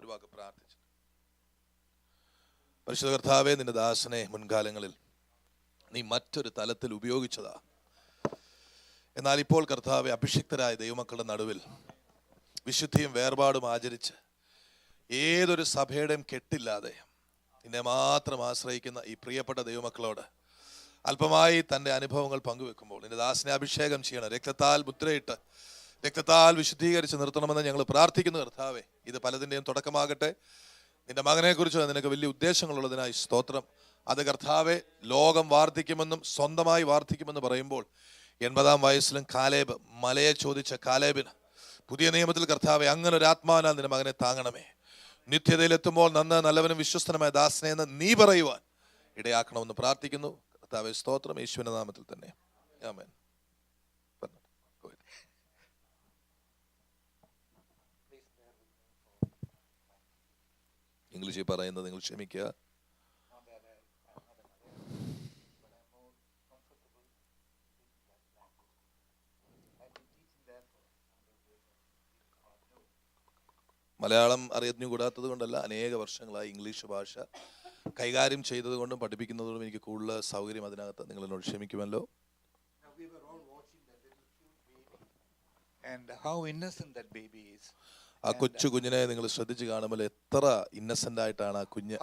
ഒരു വാക്ക് പ്രാർത്ഥിച്ചു. പരിശുദ്ധ കർത്താവേ, നിന്റെ ദാസനെ മുൻകാലങ്ങളിൽ നീ മറ്റൊരു തലത്തിൽ ഉപയോഗിച്ചതാ. എന്നാൽ ഇപ്പോൾ കർത്താവെ, അഭിഷിക്തരായ ദൈവമക്കളുടെ നടുവിൽ വിശുദ്ധിയും വേർപാടും ആചരിച്ച് ഏതൊരു സഭയുടെയും കെട്ടില്ലാതെ നിന്നെ മാത്രം ആശ്രയിക്കുന്ന ഈ പ്രിയപ്പെട്ട ദൈവമക്കളോട് അല്പമായി തൻ്റെ അനുഭവങ്ങൾ പങ്കുവെക്കുമ്പോൾ നിന്റെ ദാസനെ അഭിഷേകം ചെയ്യണം. രക്തത്താൽ മുദ്രയിട്ട് രക്തത്താൽ വിശുദ്ധീകരിച്ച് നിർത്തണമെന്ന് ഞങ്ങൾ പ്രാർത്ഥിക്കുന്നു കർത്താവെ. ഇത് പലതിൻ്റെയും തുടക്കമാകട്ടെ. നിന്റെ മകനെക്കുറിച്ച് നിനക്ക് വലിയ ഉദ്ദേശങ്ങളുള്ളതിനായി സ്തോത്രം. അത് കർത്താവെ, ലോകം വാർദ്ധിക്കുമെന്നും സ്വന്തമായി വാർദ്ധിക്കുമെന്ന് പറയുമ്പോൾ 80-ാം വയസ്സിലും കാലേബ് മലയെ ചോദിച്ച കാലേബിന് പുതിയ നിയമത്തിൽ കർത്താവെ അങ്ങനെ ഒരു ആത്മാവിനാൽ നിന്റെ മകനെ താങ്ങണമേ. നിത്യതയിലെത്തുമ്പോൾ നല്ലവനും വിശ്വസ്തനുമായ ദാസനെ എന്ന് നീ പറയുവാൻ ഇടയാക്കണമെന്ന് പ്രാർത്ഥിക്കുന്നു കർത്താവെ. സ്തോത്രം, യേശുവിന്റെ നാമത്തിൽ തന്നെ, ആമേൻ. ഇംഗ്ലീഷിൽ പറയുന്നത് നിങ്ങൾ ക്ഷമിക്കുക. മലയാളം അറിഞ്ഞുകൂടാത്തത് കൊണ്ടല്ല, അനേക വർഷങ്ങളായി ഇംഗ്ലീഷ് ഭാഷ കൈകാര്യം ചെയ്തതുകൊണ്ടും പഠിപ്പിക്കുന്നതുകൊണ്ടും എനിക്ക് കൂടുതൽ സൗകര്യം അതിനകത്ത്. നിങ്ങൾ എന്നോട് ക്ഷമിക്കുമല്ലോ. ആ കൊച്ചു കുഞ്ഞിനെ നിങ്ങൾ ശ്രദ്ധിച്ചു കാണുമ്പോൾ എത്ര ഇന്നസെന്റ് ആയിട്ടാണ് ആ കുഞ്ഞ്.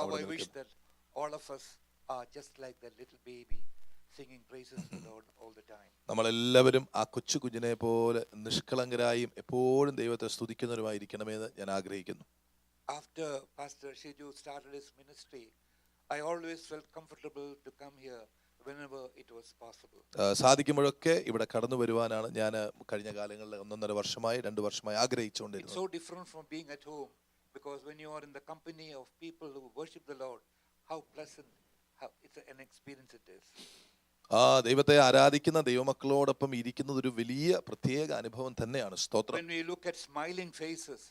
നമ്മളെല്ലാവരും ആ കൊച്ചു കുഞ്ഞിനെ പോലെ നിഷ്കളങ്കരായും എപ്പോഴും ദൈവത്തെ സ്തുതിക്കുന്നവരുമായിരിക്കണമെന്ന് ഞാൻ ആഗ്രഹിക്കുന്നു. After Pastor Shiju started his ministry, I always felt comfortable to come here whenever it was possible. സാധിക്കുമ്പോഴൊക്കെ ഇവിടെ കടന്നു വരുവാനാണ് ഞാൻ കഴിഞ്ഞ കാലങ്ങളിൽ 1.5 വർഷമായി 2 വർഷമായി ആഗ്രഹിച്ചുകൊണ്ടിരുന്നത്. It's so different from being at home, because when you are in the company of people who worship the Lord, how pleasant, how it's an experience it is. ദൈവത്തെ ആരാധിക്കുന്ന ദൈവമക്കളോടൊപ്പം ഇരിക്കുന്നത് ഒരു വലിയ പ്രത്യേക അനുഭവം തന്നെയാണ്. സ്തോത്രം. When we look at smiling faces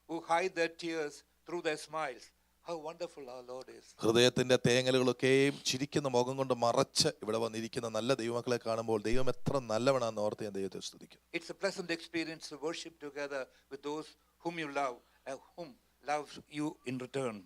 who hide their tears through their smiles, how wonderful our Lord is. ഹൃദയത്തിന്റെ തേങ്ങലുകളൊക്കെയും ചിരിക്കുന്ന മുഖം കൊണ്ട് മറച്ച് ഇവിടെ വന്നിരിക്കുന്ന നല്ല ദൈവമക്കളെ കാണുമ്പോൾ ദൈവം എത്ര നല്ലവനാണെന്ന് ഓർത്ത് ഞാൻ ദൈവത്തെ സ്തുതിക്കും. It's a pleasant experience to worship together with those whom you love and whom loves you in return.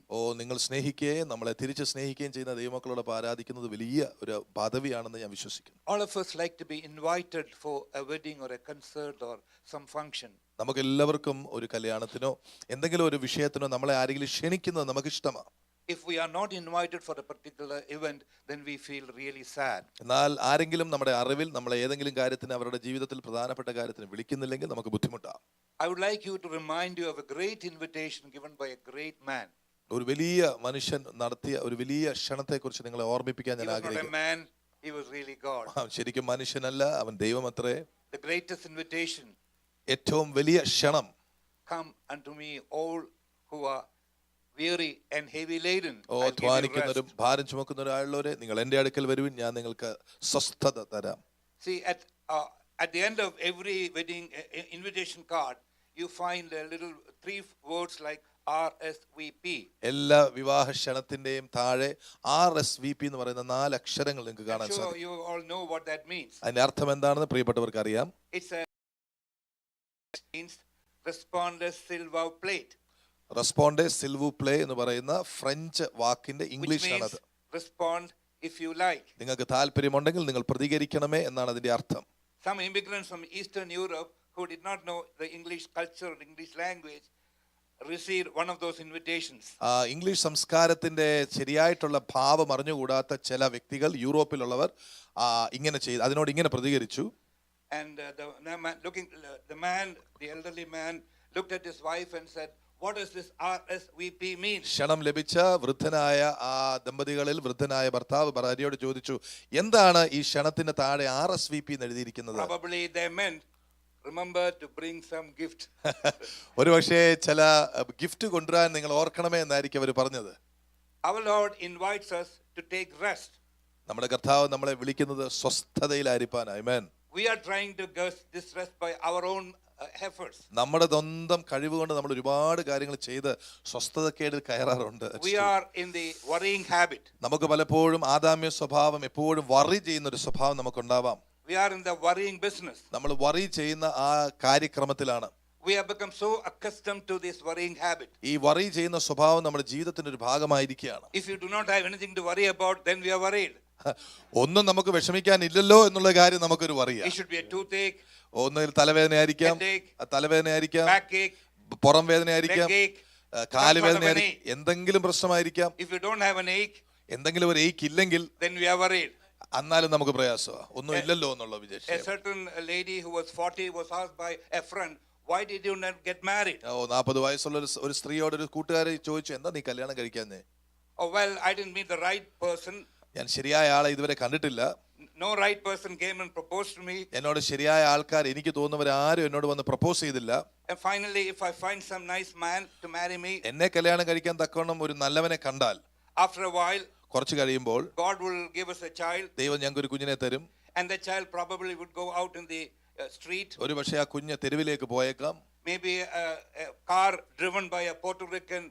നിങ്ങൾ സ്നേഹിക്കുകയും നമ്മളെ തിരിച്ച് സ്നേഹിക്കുകയും ചെയ്യുന്ന ദൈവമക്കളോടൊപ്പം ആരാധിക്കുന്നത് വലിയ ഒരു പദവിയാണെന്ന് ഞാൻ വിശ്വസിക്കുന്നു. All of us like to be invited for a wedding or a concert or some function. നമുക്ക് എല്ലാവർക്കും ഒരു കല്യാണത്തിനോ എന്തെങ്കിലും ഒരു വിഷയത്തിനോ നമ്മളെ ആരെങ്കിലും ക്ഷണിക്കുന്നത് നമുക്ക് ഇഷ്ടമാണ്. If we are not invited for a particular event, then we feel really sad. എന്നാൽ ആരെങ്കിലും നമ്മുടെ അറിവിൽ നമ്മളെ ഏതെങ്കിലും കാര്യത്തിന്, അവരുടെ ജീവിതത്തിൽ പ്രധാനപ്പെട്ട കാര്യത്തിന് വിളിക്കുന്നില്ലെങ്കിൽ നമുക്ക് ബുദ്ധിമുട്ടാണ്. I would like you to remind you of a great invitation given by a great man. ഒരു വലിയ മനുഷ്യൻ നടത്തിയ ഒരു വലിയ ക്ഷണത്തെക്കുറിച്ച് നിങ്ങളെ ഓർമ്മിപ്പിക്കാൻ ഞാൻ ആഗ്രഹിക്കുന്നു. He was not a man, he was really God. ശരിക്കും മനുഷ്യനല്ല, അവൻ ദൈവമത്രേ. The greatest invitation. ഏറ്റവും വലിയ ക്ഷണം. Come unto me all who are weary and heavy laden. അധ്വാനിക്കുന്നവരും ഭാരം ചുമക്കുന്നവരായുള്ളവരെ, നിങ്ങൾ എൻ്റെ അടുക്കൽ വരുവിൻ, ഞാൻ നിങ്ങൾക്ക് സ്വസ്ഥത തരാം. See, at the end of every wedding invitation card, you find a little 3 words like RSVP. എല്ലാ വിവാഹ ക്ഷണത്തിന്റെയും താഴെ RSVP എന്ന് പറയുന്ന 4 അക്ഷരങ്ങൾ നിങ്ങൾക്ക് കാണാൻ സാധിക്കും. You all know what that means. അതിന്റെ അർത്ഥം എന്താണെന്ന് പ്രിയപ്പെട്ടവർക്ക് അറിയാം. It's a means responde s'il vous plaît. റെസ്പോണ്ടെ s'il vous plaît എന്ന് പറയുന്ന ഫ്രഞ്ച് വാക്കിന്റെ ഇംഗ്ലീഷ് ആണ് അത്. Respond if you like. നിങ്ങൾക്ക് താല്പര്യമുണ്ടെങ്കിൽ നിങ്ങൾ പ്രതികരിക്കണമേ എന്നാണ് അതിന്റെ അർത്ഥം. Some immigrants from Eastern Europe who did not know the English culture, English language, received one of those invitations. English സംസ്കാരത്തിന്റെ ശരിയായിട്ടുള്ള ഭാവം അറിഞ്ഞുകൂടാത്ത ചില വ്യക്തികൾ, യൂറോപ്പിലുള്ളവർ അതിനോട് ഇങ്ങനെ പ്രതികരിച്ചു. And the elderly man looked at his wife and said, what does this RSVP mean? ക്ഷണം ലഭിച്ച വൃദ്ധനായ ആ ദമ്പതികളിൽ വൃദ്ധനായ ഭർത്താവ് ഭാര്യയോട് ചോദിച്ചു, എന്താണ് ഈ ക്ഷണത്തിന് താഴെ RSVP എന്ന് എഴുതിയിരിക്കുന്നത്? Probably they meant, remember to bring some gift. ഒരുപക്ഷേ ചില ഗിഫ്റ്റ് കൊണ്ടുവരാൻ നിങ്ങൾ ഓർക്കണമേ എന്നായിരിക്കും അവർ പറഞ്ഞത്. Our Lord invites us to take rest. നമ്മുടെ കർത്താവ് നമ്മളെ വിളിക്കുന്നത് സ്വസ്ഥതയിലായിരിക്കാനാണ്. ആമേൻ. We are trying to get this rest by our own efforts. നമ്മുടെ സ്വന്തം കഴിവ് കൊണ്ട് നമ്മൾ ഒരുപാട് കാര്യങ്ങൾ ചെയ്ത് സ്വസ്ഥതക്കേടിൽ കയറാറുണ്ട്. We are in the worrying habit. നമുക്ക് പലപ്പോഴും ആദാമ്യ സ്വഭാവം, എപ്പോഴും വറി ചെയ്യുന്ന ഒരു സ്വഭാവം നമുക്കുണ്ടാവാം. We are in the worrying business. നമ്മൾ വറി ചെയ്യുന്ന ആ കാര്യക്രമത്തിലാണ്. we have become so accustomed to this worrying habit. ഈ വറി ചെയ്യുന്ന സ്വഭാവം നമ്മുടെ ജീവിതത്തിന്റെ ഒരു ഭാഗമായിരിക്കുകയാണ്. If you do not have anything to worry about, then we are worried. ഒന്നും നമുക്ക് വിഷമിക്കാനില്ലല്ലോ എന്നുള്ള കാര്യം നമുക്കൊരു It വറിയാണ്. should be a toothache, ഒന്നിൽ തലവേദനയായിരിക്കാം, തലവേദനയായിരിക്കാം, backache, പുറം വേദനയായിരിക്കാം, leg ache. കാലുവേദനയായിരിക്കും, എന്തെങ്കിലും പ്രശ്നമായിരിക്കാം. If you don't have an ache, എന്തെങ്കിലും ഒരു ഏക്ക് ഇല്ലെങ്കിൽ then we are worried. എന്നാലും നമുക്ക് പ്രയാസമാണ്. ഒന്നും ഇല്ലല്ലോ എന്നുള്ള A വിചാരിച്ചു. certain lady who was 40 was asked by a friend, why did you not get married? 40 വയസ്സുള്ള ഒരു സ്ത്രീയോട് ഒരു കൂട്ടുകാരി ചോദിച്ചു, എന്താ നീ കല്യാണം കഴിക്കാഞ്ഞേ? Oh, well, I didn't meet the right person. ഞാൻ ശരിയായ ആളെ ഇതുവരെ കണ്ടിട്ടില്ല. No right person came and proposed to me. എന്നോട് ശരിയായ ആൾക്കാർ എനിക്ക് തോന്നുന്നവരാരും എന്നോട് വന്ന് പ്രപ്പോസ് ചെയ്തില്ല. And finally, if I find some nice man to marry me, എന്നെ കല്യാണം കഴിക്കാൻ തക്കവണ്ണം ഒരു നല്ലവനെ കണ്ടാൽ after a while, കുറച്ച് കഴിയുമ്പോൾ God will give us a child, ദൈവം ഞങ്ങൾക്ക് ഒരു കുഞ്ഞിനെ തരും. and the child probably would go out in the street. ഒരു പക്ഷേ ആ കുഞ്ഞ് തെരുവിലേക്ക് പോയേക്കാം. Maybe a car driven by a Puerto Rican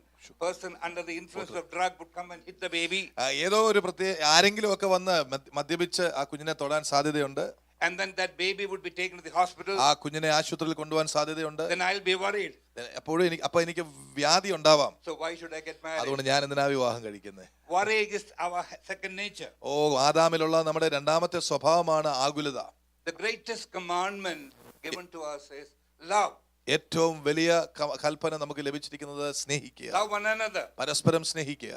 person under the influence of drug would come and hit the baby. ഏതോ ഒരു പ്രത്യേക ആരെങ്കിലും ഒക്കെ വന്ന് മദ്യപിച്ച് ആ കുഞ്ഞിനെ തൊടാൻ സാധ്യതയുണ്ട്. And then that baby would be taken to the hospital. ആ കുഞ്ഞിനെ ആശുപത്രിയിൽ കൊണ്ടുപോകാൻ സാധ്യതയുണ്ട്. Then I'll be worried. എപ്പോഴും എനിക്ക് വ്യാധി ഉണ്ടാവാം. So why should I get married? അതുകൊണ്ട് ഞാൻ എന്തിനാ വിവാഹം കഴിക്കുന്നത്? Worry is our second nature. ആദാമിലുള്ള നമ്മുടെ രണ്ടാമത്തെ സ്വഭാവമാണ് ആകുലത. The greatest commandment given to us is love. ഏറ്റവും വലിയ കൽപ്പന നമുക്ക് ലഭിച്ചിരിക്കുന്നത് സ്നേഹിക്കുക, Love one another. പരസ്പരം സ്നേഹിക്കുക.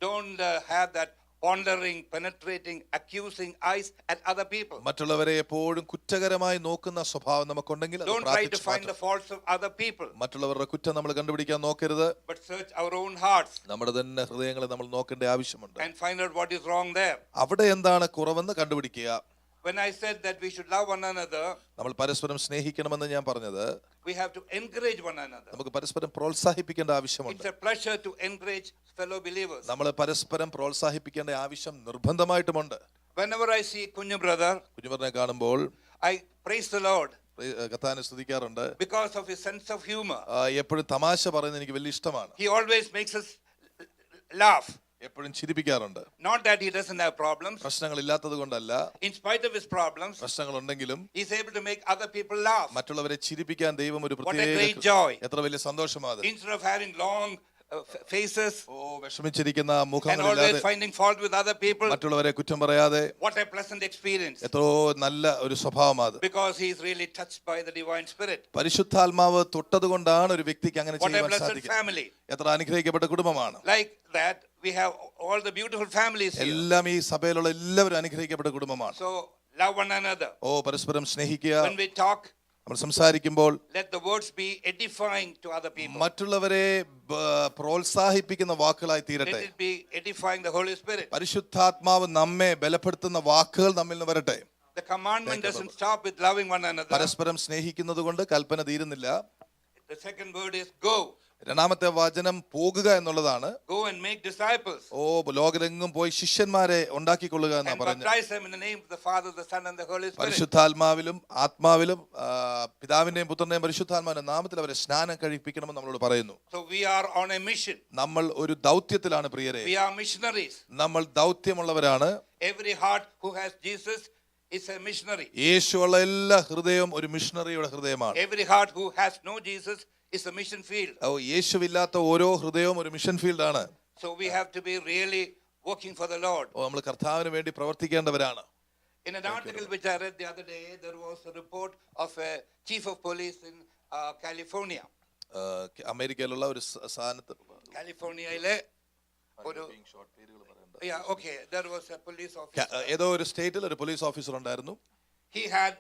Don't have that pondering, penetrating, accusing eyes at other people. മറ്റുള്ളവരെ എപ്പോഴും കുറ്റകരമായി നോക്കുന്ന സ്വഭാവം നമുക്കുണ്ടെങ്കിൽ അത് Don't try to പ്രാർത്ഥിച്ച് find the മാറ്റണം. faults of other people, മറ്റുള്ളവരുടെ കുറ്റം നമ്മൾ കണ്ടുപിടിക്കാൻ നോക്കരുത്. but search our own hearts നമ്മുടെ തന്നെ ഹൃദയങ്ങളെ നമ്മൾ നോക്കേണ്ട ആവശ്യമുണ്ട്. and find out what is wrong there. അവിടെ എന്താണ് കുറവെന്ന് കണ്ടുപിടിക്കുക. When I said that we should love one another, നമ്മൾ പരസ്പരം സ്നേഹിക്കണമെന്ന് ഞാൻ പറഞ്ഞത് we have to encourage one another. നമുക്ക് പരസ്പരം പ്രോത്സാഹിപ്പിക്കേണ്ട ആവശ്യമുണ്ട്. It's a pleasure to encourage fellow believers. നമ്മൾ പരസ്പരം പ്രോത്സാഹിപ്പിക്കേണ്ട ആവശ്യം നിർബന്ധമായിട്ടുമുണ്ട്. Whenever I see Kunju brother, കുഞ്ഞുമറിനെ കാണുമ്പോൾ I praise the Lord കർത്താവിനെ സ്തുതിക്കാറുണ്ട്. because of his sense of humor. എപ്പോഴും തമാശ പറയുന്നത് എനിക്ക് വലിയ ഇഷ്ടമാണ്. He always makes us laugh. എപ്പോഴും ചിരിപ്പിക്കാറുണ്ട്. Not that he doesn't have problems. പ്രശ്നങ്ങൾ ഇല്ലാത്തത് കൊണ്ടല്ല, In spite of his problems, പ്രശ്നങ്ങൾ ഉണ്ടെങ്കിലും he's able to make other people laugh. മറ്റുള്ളവരെ ചിരിപ്പിക്കാൻ ദൈവം ഒരു What a great പ്രത്യേക joy. എത്ര വലിയ സന്തോഷമാണ്. Instead of having long faces വിഷമിച്ചിരിക്കുന്ന and മുഖങ്ങളില്ലാതെ always finding fault with other people, മറ്റുള്ളവരെ കുറ്റം പറയാതെ what a pleasant experience. എത്രയോ നല്ല ഒരു സ്വഭാവമാണ്. Because he is really touched by the divine spirit. പരിശുദ്ധാത്മാവ് തൊട്ടത് കൊണ്ടാണ് ഒരു വ്യക്തിക്ക് അങ്ങനെ What a ചെയ്യാൻ blessed സാധിക്കുക. family. എത്ര അനുഗ്രഹിക്കപ്പെട്ട കുടുംബമാണ്. Like that, we have all the beautiful families here. എല്ലാം ഈ സഭയിലുള്ള എല്ലാവരും അനുഗ്രഹിക്കപ്പെട്ട കുടുംബമാണ്. So love one another. പരസ്പരം സ്നേഹിക്കുക. When we talk, നമ്മൾ സംസാരിക്കുമ്പോൾ let the words be edifying to other people. മറ്റുള്ളവരെ പ്രോത്സാഹിപ്പിക്കുന്ന വാക്കുകളായി Let തീരട്ടെ. it be edifying the Holy Spirit. പരിശുദ്ധാത്മാവ് നമ്മെ ബലപ്പെടുത്തുന്ന വാക്കുകൾ നമ്മിൽ നിന്ന് വരട്ടെ. The commandment doesn't stop with loving one another. പരസ്പരം സ്നേഹിക്കുന്നത് കൊണ്ട് കൽപ്പന തീരുന്നില്ല. The second word is go. രണ്ടാമത്തെ വചനം പോകുക എന്നുള്ളതാണ്. Go and make disciples. ലോകരെങ്ങും പോയി ശിഷ്യന്മാരെ ഉണ്ടാക്കിക്കൊള്ളുക എന്നാ And പറഞ്ഞത്. baptize them in the name of the Father, the Son, and the Holy Spirit. പരിശുദ്ധാത്മാവിലും ആത്മാവിലും പിതാവിന്റെയും പുത്രന്റെയും പരിശുദ്ധാത്മാവിന്റെ നാമത്തിൽ അവരെ സ്നാനം കഴിപ്പിക്കണമെന്ന് നമ്മളോട് പറയുന്നു. So we are on a mission. നമ്മൾ ഒരു ദൗത്യത്തിലാണ് പ്രിയരെ. We are missionaries. നമ്മൾ ദൗത്യമുള്ളവരാണ്. Every heart who has Jesus is a missionary. യേശുവുള്ള എല്ലാ ഹൃദയവും ഒരു മിഷണറിയുടെ ഹൃദയമാണ്. Every heart who has no Jesus is a mission field. യേശുവില്ലാത്ത ഓരോ ഹൃദയവും ഒരു മിഷൻ ഫീൽഡാണ്. So we have to be really working for the Lord. നമ്മൾ കർത്താവിന് വേണ്ടി പ്രവർത്തിക്കേണ്ടവരാണ്. In an article which I read the other day, there was a report of a chief of police in California. അമേരിക്കയിലുള്ള ഒരു സ്ഥാനത്ത് കാലിഫോർണിയയിലെ ഒരു okay, there was a police officer. ഏതോ ഒരു സ്റ്റേറ്റിൽ ഒരു പോലീസ് ഓഫീസർ ഉണ്ടായിരുന്നു. He had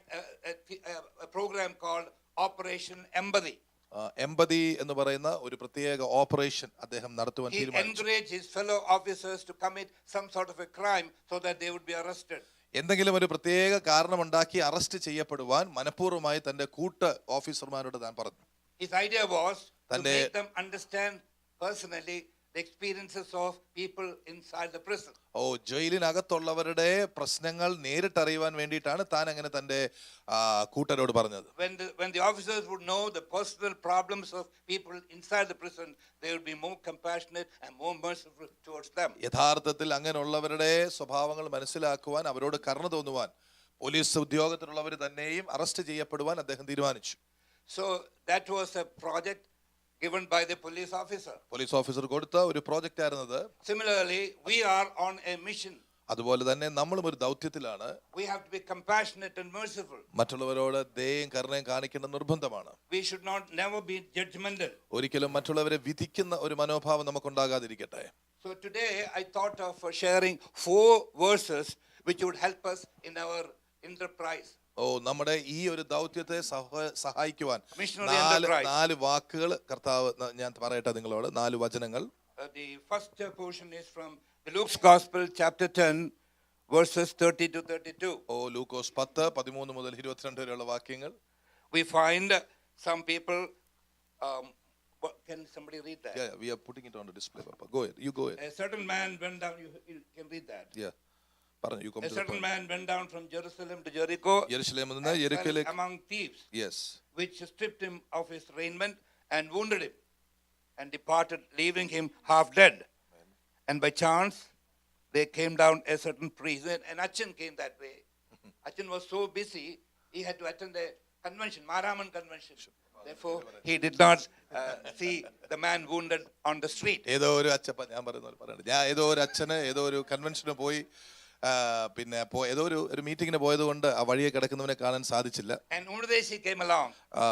a program called Operation Empathy. എമ്പതി എന്ന് പറയുന്ന ഒരു പ്രത്യേക ഓപ്പറേഷൻ അദ്ദേഹം നടത്തുവാൻ He തീരുമാനിച്ചു. encouraged his fellow officers to commit some sort of a crime so that they would be arrested. എന്തെങ്കിലും ഒരു പ്രത്യേക കാരണമുണ്ടാക്കി അറസ്റ്റ് ചെയ്യപ്പെടുവാൻ മനഃപൂർവ്വമായി തന്റെ കൂട്ട് ഓഫീസർമാരോട് താൻ പറഞ്ഞു. His idea was to make them understand personally the experiences of people inside the prison. ജയിലിനകത്തുള്ളവരുടെ പ്രശ്നങ്ങൾ നേരിട്ടറിയുവാൻ വേണ്ടിയിട്ടാണ് താൻ അങ്ങനെ തന്റെ കൂട്ടരോട് പറഞ്ഞത്. When the officers would know the personal problems of people inside the prison, they would be more compassionate and more merciful towards them. യഥാർത്ഥത്തിൽ അങ്ങനെയുള്ളവരുടെ സ്വഭാവങ്ങൾ മനസ്സിലാക്കുവാൻ, അവരോട് കരുണ തോന്നുവാൻ പോലീസ് ഉദ്യോഗത്തിലുള്ളവർ തന്നെയും അറസ്റ്റ് ചെയ്യപ്പെടുവാൻ അദ്ദേഹം തീരുമാനിച്ചു. So that was a project given by the police officer. Police officer കൊടുത്ത ഒരു project ആയിരുന്നത്. Similarly, we are on a mission. അതുപോലെ തന്നെ നമ്മളും ഒരു ദൗത്യത്തിലാണ്. We have to be compassionate and merciful. മറ്റുള്ളവരോട് ദയയും കരുണയും കാണിക്കേണ്ട നിർബന്ധമാണ്. We should never be judgmental. ഒരിക്കലും മറ്റുള്ളവരെ വിധിക്കുന്ന ഒരു മനോഭാവം നമുക്കുണ്ടാകാതിരിക്കട്ടെ. So today I thought of sharing 4 verses which would help us in our enterprise. നമ്മുടെ ഈ ഒരു ദൗത്യത്തെ സഹായിക്കുവാൻ Missionary enterprise. 4 വാക്കുകൾ കർത്താവ് ഞാൻ പറയട്ടെ നിങ്ങളോട്, 4 വചനങ്ങൾ. The first portion is from the Luke's Gospel, chapter 10, verses 30 to 32. ലൂക്കോസ് 10 13 മുതൽ 22 വരെയുള്ള വാക്യങ്ങൾ. We find some people. Can somebody read that? Yeah, we are putting it on the display, Papa. Go ahead. You go ahead. A certain man went down. You can read that. Yeah. You come A to the certain point. man went down from Jerusalem to Jericho യെരുശലേമിൽ and നിന്ന് fell യെരിക്കോയിലേക്ക്. among thieves, Yes. which stripped him of his raiment and wounded him, and departed, leaving him half dead. And by chance, there came down a certain priest. And Achan came that way. Achan was so busy, he had to attend a convention, Maraman convention. Therefore, he did not see the man wounded on the street. ഏതോ ഒരു അച്ഛൻ, ഞാൻ പറയുന്നത് ഞാൻ ഏതോ ഒരു അച്ഛന് ഏതോ ഒരു കൺവെൻഷന് പോയി, പിന്നെ ഏതോ ഒരു മീറ്റിങ്ങിന് പോയത് കൊണ്ട് ആ വഴിയെ കിടക്കുന്നവനെ കാണാൻ സാധിച്ചില്ല. And Umadeshi came along.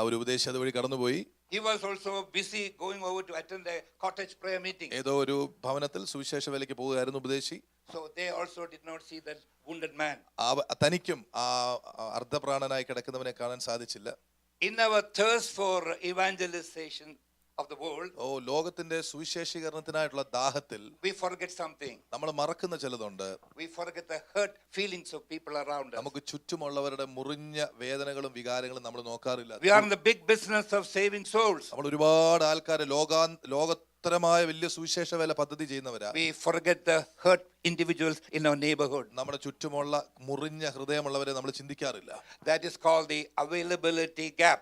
ഒരു ഉപദേശി അതുവഴി കടന്നുപോയി. He was also busy going over to attend a cottage prayer meeting. ഏതോ ഒരു ഭവനത്തിൽ സുവിശേഷ വേലയ്ക്ക് പോവുകയായിരുന്നു ഉപദേശി. So they also did not see that wounded man. തനിക്കും ആ അർദ്ധപ്രാണനായി കിടക്കുന്നവനെ കാണാൻ സാധിച്ചില്ല. In our thirst for evangelization of the world, ലോകത്തിന്റെ സുവിശേഷീകരണത്തിനായിട്ടുള്ള ദാഹത്തിൽ we forget something. നമ്മൾ മറക്കുന്ന ചിലതുണ്ട്. We forget the hurt feelings of people around us. നമുക്ക് ചുറ്റുമുള്ളവരുടെ മുറിഞ്ഞ വേദനകളും വികാരങ്ങളും നമ്മൾ നോക്കാറില്ല. We are in the big business of saving souls. നമ്മൾ ഒരുപാട് ആൾക്കാരെ ലോകോത്തരമായ വലിയ സുവിശേഷ വേല പദ്ധതി ചെയ്യുന്നവരാ. We forget the hurt individuals in our neighborhood. നമ്മുടെ ചുറ്റുമുള്ള മുറിഞ്ഞ ഹൃദയമുള്ളവരെ നമ്മൾ ചിന്തിക്കാറില്ല. That is called the availability gap.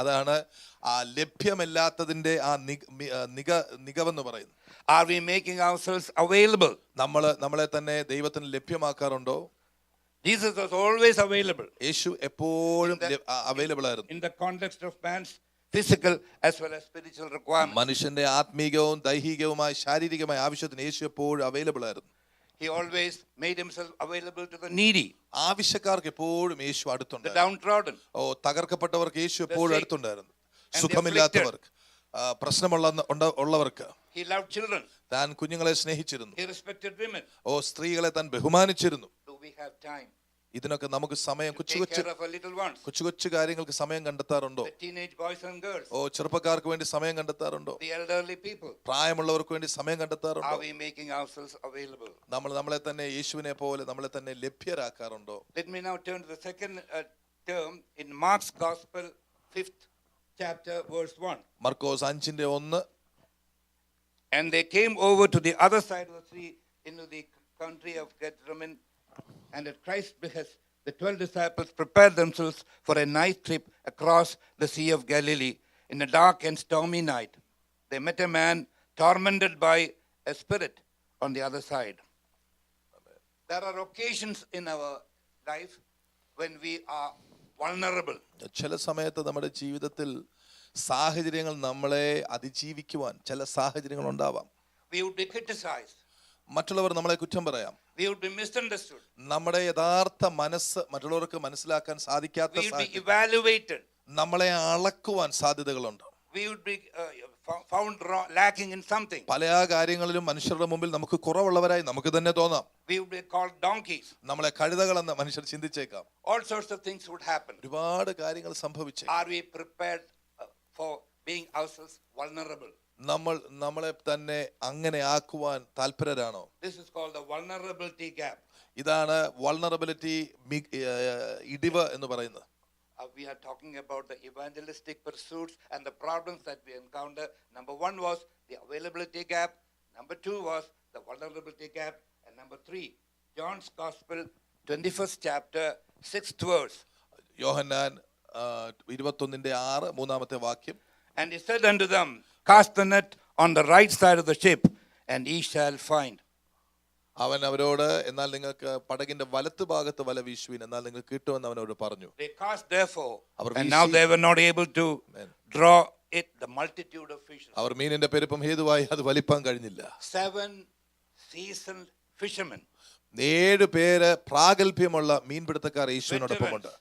അതാണ് ആ ലഭ്യമല്ലാത്തതിന്റെ ആ നിഗവെന്ന് പറയുന്നത്. Are we making ourselves available? നമ്മളെ തന്നെ ദൈവത്തിന് ലഭ്യമാക്കാറുണ്ടോ? Jesus was always available. യേശു എപ്പോഴും അവൈലബിൾ ആയിരുന്നു. In the context of man's physical as well as spiritual requirements. മനുഷ്യന്റെ ആത്മീകവും ദൈഹികവുമായ ശാരീരികമായ ആവശ്യത്തിന് യേശു എപ്പോഴും അവൈലബിൾ ആയിരുന്നു. He always made himself available to the needy. ആവശ്യക്കാർക്ക് എപ്പോഴും യേശു The അടുത്തുണ്ടായിരുന്നു. downtrodden. തകർക്കപ്പെട്ടവർക്ക് യേശു എപ്പോഴും അടുത്തുണ്ടായിരുന്നു. സുഖമില്ലാത്തവർക്ക്, പ്രശ്നമുള്ളവർക്ക്. He loved children. താൻ കുഞ്ഞുങ്ങളെ സ്നേഹിച്ചിരുന്നു. He respected women. സ്ത്രീകളെ താൻ ബഹുമാനിച്ചിരുന്നു. Do we have time ഇതിനൊക്കെ നമുക്ക് സമയം, to കൊച്ചു take കൊച്ചു care of our little ones? കൊച്ചു കാര്യങ്ങൾക്ക് സമയം കണ്ടെത്താറുണ്ടോ? The teenage boys and girls. ചെറുപ്പക്കാർക്ക് വേണ്ടി സമയം കണ്ടെത്താറുണ്ടോ? The elderly people. പ്രായമുള്ളവർക്ക് വേണ്ടി സമയം കണ്ടെത്താറുണ്ടോ? Are we making ourselves available? നമ്മളെ തന്നെ യേശുവിനെ പോലെ നമ്മളെ തന്നെ ലഭ്യരാക്കാറുണ്ടോ? Let me now turn to the second term in Mark's Gospel, 5th chapter, verse 1. Markose 5:1. And they came over to the other side of the sea into the country of Gethsemane. And at Christ's behest, the 12 disciples prepared themselves for a night trip across the Sea of Galilee. In a dark and stormy night, they met a man tormented by a spirit on the other side. Amen. There are occasions in our life when we are vulnerable. ചില സമയത്ത് നമ്മുടെ ജീവിതത്തിൽ സാഹചര്യങ്ങൾ നമ്മളെ അതിജീവിക്കുവാൻ ചില സാഹചര്യങ്ങൾ ഉണ്ടാവാം. We would be criticized. മറ്റുള്ളവർ നമ്മളെ കുറ്റം പറയാം. We would be misunderstood. നമ്മുടെ യഥാർത്ഥ മനസ്സ് മറ്റുള്ളവർക്ക് മനസ്സിലാക്കാൻ സാധിക്കാത്ത We would be evaluated. നമ്മളെ അളക്കുവാൻ സാധ്യതകളുണ്ട്. We would be found lacking in something. പല കാര്യങ്ങളിലും മനുഷ്യരുടെ മുമ്പിൽ നമുക്ക് കുറവുള്ളവരായി നമുക്ക് തന്നെ തോന്നാം. We would be called donkeys. നമ്മളെ കഴുതകളെന്ന് മനുഷ്യർ ചിന്തിച്ചേക്കാം. All sorts of things would happen. ഒരുപാട് കാര്യങ്ങൾ സംഭവിച്ചേക്കാം. Are we prepared for being ourselves vulnerable? നമ്മളെ തന്നെ അങ്ങനെ ആക്കുവാൻ താല്പര്യരാണോ? This is called the vulnerability gap. ഇതാണ് വൾനറബിലിറ്റി ഇടിവ് എന്ന് പറയുന്നത്. We are talking about the evangelistic pursuits and the problems that we encounter. Number 1 was the availability gap. Number 2 was the vulnerability gap. And number 3, John's Gospel, 21st chapter, 6th verse. യോഹന്നാൻ 21:6 മൂന്നാമത്തെ വാക്യം. And he said unto them, cast the net on the right side of the ship, and ye shall find. അവൻ അവരോട്, എന്നാൽ നിങ്ങൾക്ക് പടകിന്റെ വലത്ത് ഭാഗത്ത് വല വീശുവിൻ, എന്നാൽ നിങ്ങൾക്ക് കിട്ടുമെന്ന് അവനോട് പറഞ്ഞു. They cast therefore, our and now വീശി- they were not able to Amen. draw it, the multitude of fishes. അവർ മീനിന്റെ പെരുപ്പം ഹേതുവായി അത് വലിപ്പാൻ കഴിഞ്ഞില്ല. 7 seasoned fishermen. 7 പേര് പ്രാഗൽഭ്യമുള്ള മീൻപിടുത്തക്കാർ യേശുവിനോടൊപ്പമുണ്ട്.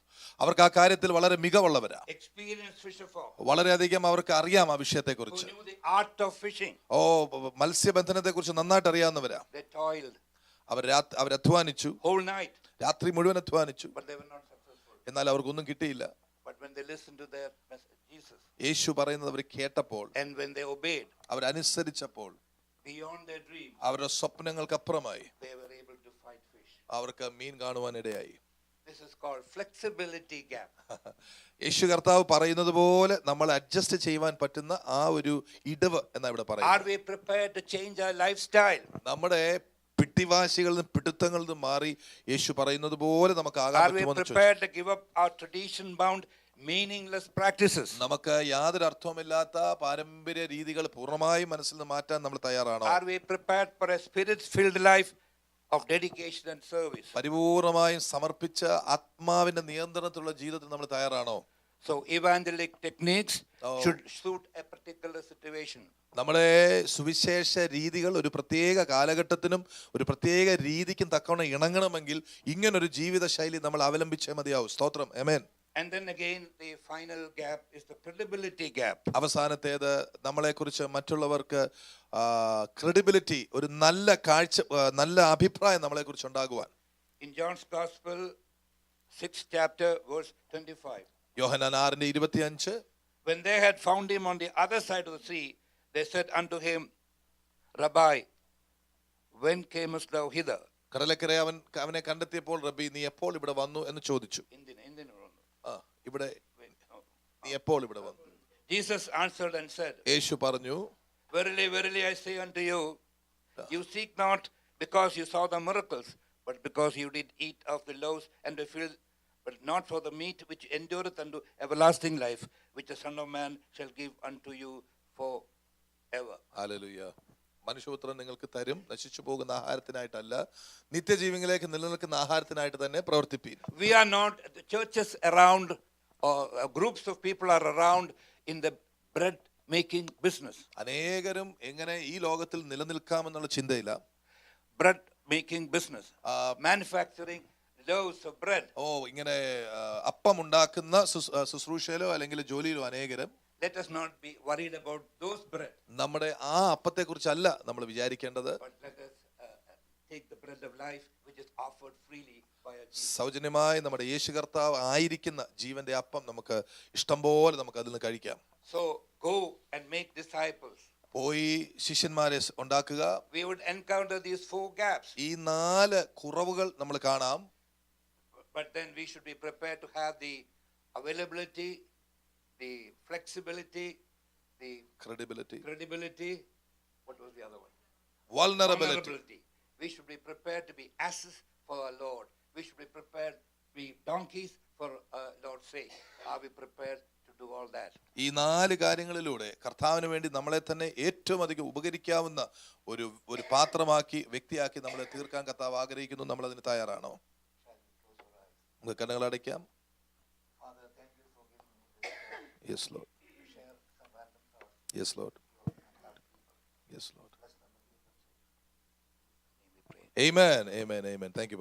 അവർക്ക് ആ കാര്യത്തിൽ വളരെ മികവുള്ളവരാ. Experienced fisherfolk വളരെയധികം അവർക്ക് അറിയാം ആ who വിഷയത്തെക്കുറിച്ച്. knew the art of fishing. മത്സ്യബന്ധനത്തെ കുറിച്ച് നന്നായിട്ട് അറിയാവുന്നവരാ. They toiled അവർ അധ്വാനിച്ചു, whole night, രാത്രി മുഴുവൻ അധ്വാനിച്ചു. but they were not successful. എന്നാൽ അവർക്കൊന്നും കിട്ടിയില്ല. But when they listened to their message, Jesus, യേശു പറയുന്നത് അവർ കേട്ടപ്പോൾ, and when they obeyed അവരനുസരിച്ചപ്പോൾ, beyond their dream, അവരുടെ സ്വപ്നങ്ങൾക്കപ്പുറമായി they were able to fight fish. അവർക്ക് മീൻ കാണുവാനിടയായി. This is called flexibility gap. യേശു കർത്താവ് പറയുന്നത് പോലെ നമ്മൾ അഡ്ജസ്റ്റ് ചെയ്യുവാൻ പറ്റുന്ന ആ ഒരു ഇടവ് എന്നാ ഇവിടെ Are പറയുന്നത്. we prepared to change our lifestyle? നമ്മുടെ പിട്ടിവാശികളിൽ നിന്നും പിടുത്തങ്ങളിൽ നിന്നും മാറി യേശു പറയുന്നത് പോലെ നമുക്ക് ആകാൻ Are we പറ്റുമോ എന്ന് ചോദിച്ചു. prepared to give up our tradition bound, meaningless practices? നമുക്ക് യാതൊരു അർത്ഥവുമില്ലാത്ത പാരമ്പര്യ രീതികൾ പൂർണ്ണമായും മനസ്സിൽ നിന്ന് മാറ്റാൻ നമ്മൾ തയ്യാറാണോ? Are we prepared for a spirit-filled life of dedication and service? പരിപൂർണമായും സമർപ്പിച്ച ആത്മാവിന്റെ നിയന്ത്രണത്തിലുള്ള ജീവിതത്തിൽ നമ്മൾ തയ്യാറാണോ? So evangelic techniques Oh. should suit a particular situation. നമ്മുടെ സുവിശേഷ രീതികൾ ഒരു പ്രത്യേക കാലഘട്ടത്തിനും ഒരു പ്രത്യേക രീതിക്കും തക്കവണ്ണം ഇണങ്ങണമെങ്കിൽ ഇങ്ങനൊരു ജീവിത ശൈലി നമ്മൾ അവലംബിച്ചേ മതിയാവും. സ്തോത്രം. ആമേൻ. And then again, the final gap is the credibility gap. അവസാനത്തേത് നമ്മളെക്കുറിച്ച് മറ്റുള്ളവർക്ക് ക്രെഡിബിലിറ്റി, ഒരു നല്ല കാഴ്ച, നല്ല അഭിപ്രായം നമ്മളെക്കുറിച്ച് ഉണ്ടാകുവാൻ. In John's Gospel, 6th chapter, verse 25. Yohannan 6:25, When they had found him on the other side of the sea, they said unto him, Rabbi, when camest thou hither? കടലക്കരെ അവനെ കണ്ടെത്തിയപ്പോൾ, റബ്ബി, നീ എപ്പോൾ ഇവിടെ വന്നു എന്ന് ചോദിച്ചു. Indian. ഇവിടെ നീ എപ്പോൾ ഇവിടെ വന്നു? Jesus answered and said, യേശു പറഞ്ഞു, Verily, verily, I say unto you, you seek not because you saw the miracles, but because you did eat of the loaves and were filled, but not for the meat which endureth unto everlasting life, which the Son of Man shall give unto you forever. Hallelujah. മനുഷ്യപുത്രൻ നിങ്ങൾക്ക് തരും, നശിച്ചു പോകുന്ന ആഹാരത്തിനായിട്ടല്ല, നിത്യജീവനിലേക്ക് നിലനിൽക്കുന്ന ആഹാരത്തിനായിട്ട് തന്നെ പ്രവർത്തിപ്പീൻ. We are not, the churches around, or groups of people are around in the bread making business. അനേകരും എങ്ങനെ ഈ ലോകത്തിൽ നിലനിൽക്കാമെന്നുള്ള ചിന്തയില്ല. Bread making business. Manufacturing loaves of bread. ഇങ്ങനെ അപ്പം ഉണ്ടാക്കുന്ന ശുശ്രൂഷയിലോ അല്ലെങ്കിൽ ജോലിയിലോ അനേകരും. Let us not be worried about those bread. നമ്മുടെ ആ അപ്പത്തെ കുറിച്ചല്ല നമ്മൾ വിചാരിക്കേണ്ടത്. But let us take the bread of life which is offered freely by our Jesus. സൗജന്യമായി നമ്മുടെ യേശു കർത്താവ് ആയിരിക്കുന്ന ജീവന്റെ അപ്പം നമുക്ക് ഇഷ്ടം പോലെ നമുക്ക് അതിൽ നിന്ന് കഴിക്കാം. So go and make disciples. പോയി ശിഷ്യന്മാരെ ഉണ്ടാക്കുക. We would encounter these 4 gaps. ഈ 4 കുറവുകൾ നമ്മൾ കാണാം. But then we should be prepared to have the availability, the flexibility, the credibility. What was the other one? Vulnerability. We should be prepared to be asses for our Lord. We should be prepared to be donkeys for our Lord's sake. Are we prepared to do all that? ഈ 4 കാര്യങ്ങളിലൂടെ കർത്താവിന് വേണ്ടി നമ്മളെ തന്നെ ഏറ്റവും അധികം ഉപകരിക്കാവുന്ന ഒരു പാത്രമാക്കി, വ്യക്തിയാക്കി നമ്മളെ തീർക്കാൻ കർത്താവ് ആഗ്രഹിക്കുന്നു. നമ്മൾ അതിന് തയ്യാറാണോ? നമുക്ക് കണ്ണുകൾ അടയ്ക്കാം. Yes, Lord. Yes, Lord. Yes, Lord. Amen. Amen. Amen. Thank you.